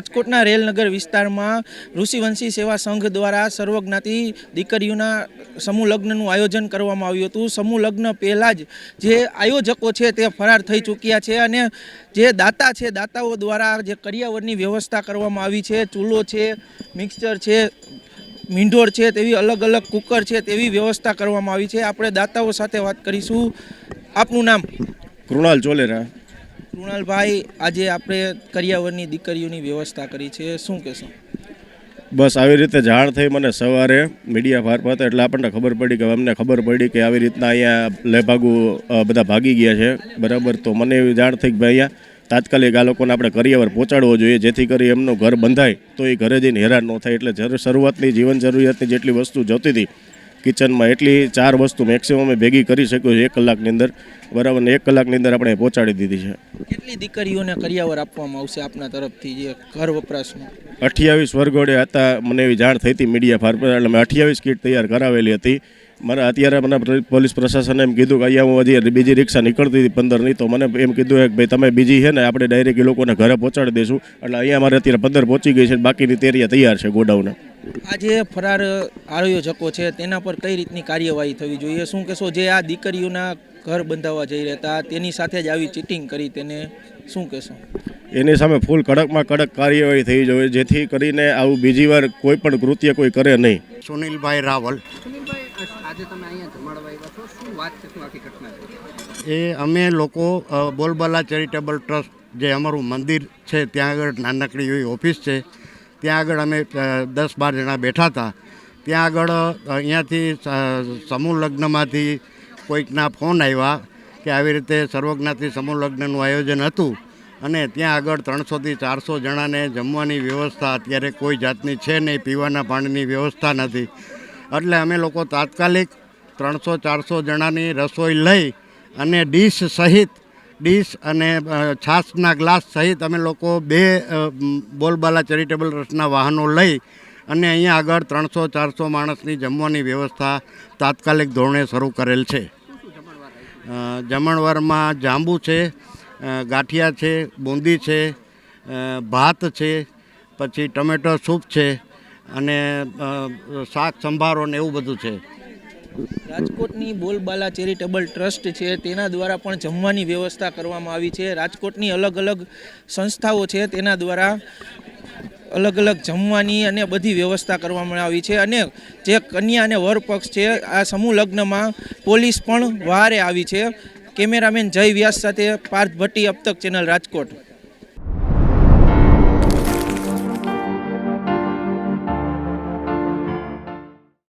રાજકોટના રેલનગર વિસ્તારમાં ઋષિવંશી સેવા સંઘ દ્વારા સર્વજ્ઞાતિ દીકરીઓના સમૂહ લગ્નનું આયોજન કરવામાં આવ્યું હતું। સમૂહ લગ્ન પહેલાં જ જે આયોજકો છે તે ફરાર થઈ ચૂક્યા છે અને જે દાતા છે દાતાઓ દ્વારા જે કરિયાવરની વ્યવસ્થા કરવામાં આવી છે, ચૂલો છે, મિક્સચર છે, મીંઢોળ છે, તેવી અલગ અલગ કુકર છે તેવી વ્યવસ્થા કરવામાં આવી છે। આપણે દાતાઓ સાથે વાત કરીશું। આપનું નામ? કૃણાલ ચોલેરા। કૃણાલભાઈ, આજે આપણે કરિયાવરની દીકરીઓની વ્યવસ્થા કરી છે, શું કહેશો? બસ આવી રીતે જાણ થઈ મને સવારે મીડિયા મારફતે, એટલે આપણને ખબર પડી કે અમને ખબર પડી કે આવી રીતના અહીંયા લેભાગુ બધા ભાગી ગયા છે, બરાબર। તો મને એવી જાણ થઈ કે ભાઈ અહીંયા તાત્કાલિક આ લોકોને આપણે કરિયાવર પહોંચાડવો જોઈએ, જેથી કરી એમનું ઘર બંધાય તો એ ઘરે જઈને હેરાન ન થાય। એટલે શરૂઆતની જીવન જરૂરિયાતની જેટલી વસ્તુ જોતી હતી કિચનમાં, એટલી 4 વસ્તુ મેક્સિમમ ભેગી કરી શક્યો છે 1 કલાકની અંદર, બરાબર ને 1 કલાકની અંદર આપણે પહોંચાડી દીધી છે। કેટલી દીકરીઓને કરિયાવર આપવામાં આવશે આપના તરફથી જે ઘર વપરાશનું? 28 વરઘોડે હતા, મને એવી જાણ થઈ હતી મીડિયા મારફતે, એટલે મેં 28 કીટ તૈયાર કરાવેલી હતી। અત્યારે મને પોલીસ પ્રશાસને એમ કીધું કે અહીંયા હું હજી બીજી રિક્ષા નીકળતી હતી 15ની, તો મને એમ કીધું કે ભાઈ તમે બીજી છે ને આપણે ડાયરેક્ટ એ લોકોને ઘરે પહોંચાડી દઈશું। એટલે અહીંયા મારે અત્યારે 15 પહોંચી ગઈ છે, બાકીની 13 તૈયાર છે ગોડાઉન। આ જે ફરાર આયોજકો છે તેના પર કઈ રીતની કાર્યવાહી થવી જોઈએ, શું કહેશો? જે આ દીકરીઓના ઘર બંધાવવા જઈ રહ્યા હતા તેની સાથે જ આવી ચીટિંગ કરી, તેને શું કહેશો? એની સામે ફૂલ કડકમાં કડક કાર્યવાહી થઈ જોઈએ, જેથી કરીને આવું બીજી વાર કોઈ પણ કૃત્ય કોઈ કરે નહીં। સુનિલભાઈ રાવલ। આજે તમે અહીંયા જમાડવા આવ્યા છો, શું વાત છે, શું આખી ઘટના છે? એ અમે લોકો બોલબાલા ચેરિટેબલ ટ્રસ્ટ, જે અમારું મંદિર છે ત્યાં આગળ નાનકડી એવી ઓફિસ છે, ત્યાં આગળ અમે 10-12 જણા બેઠા હતા। ત્યાં આગળ અહીંયાથી સમૂહ લગ્નમાંથી કોઈકના ફોન આવ્યા કે આવી રીતે સર્વજ્ઞાતિ સમૂહ લગ્નનું આયોજન હતું અને ત્યાં આગળ 300થી 400 જણાને જમવાની વ્યવસ્થા અત્યારે કોઈ જાતની છે નહીં, પીવાના પાણીની વ્યવસ્થા નથી। એટલે અમે લોકો તાત્કાલિક 300-400 જણાની રસોઈ લઈ અને ડીશ અને છાશના ગ્લાસ સહિત અમે લોકો 2 બોલબાલા ચેરિટેબલ ટ્રસ્ટના વાહનો લઈ અને અહીંયા આગળ 300-400 માણસની જમવાની વ્યવસ્થા તાત્કાલિક ધોરણે શરૂ કરેલ છે। જમણવારમાં જાંબુ છે, ગાંઠિયા છે, બૂંદી છે, ભાત છે, પછી ટમેટો સૂપ છે અને શાક સંભારો ને એવું બધું છે। રાજકોટની બોલબાલા ચેરિટેબલ ટ્રસ્ટ છે તેના દ્વારા પણ જમવાની વ્યવસ્થા કરવામાં આવી છે। રાજકોટની અલગ અલગ સંસ્થાઓ છે તેના દ્વારા અલગ અલગ જમવાની અને બધી વ્યવસ્થા કરવામાં આવી છે। અને જે કન્યા અને વર પક્ષ છે આ સમૂહ લગ્નમાં પોલીસ પણ વહારે આવી છે। કેમેરામેન જય વ્યાસ સાથે પાર્થ ભટ્ટી, અબ તક ચેનલ, રાજકોટ।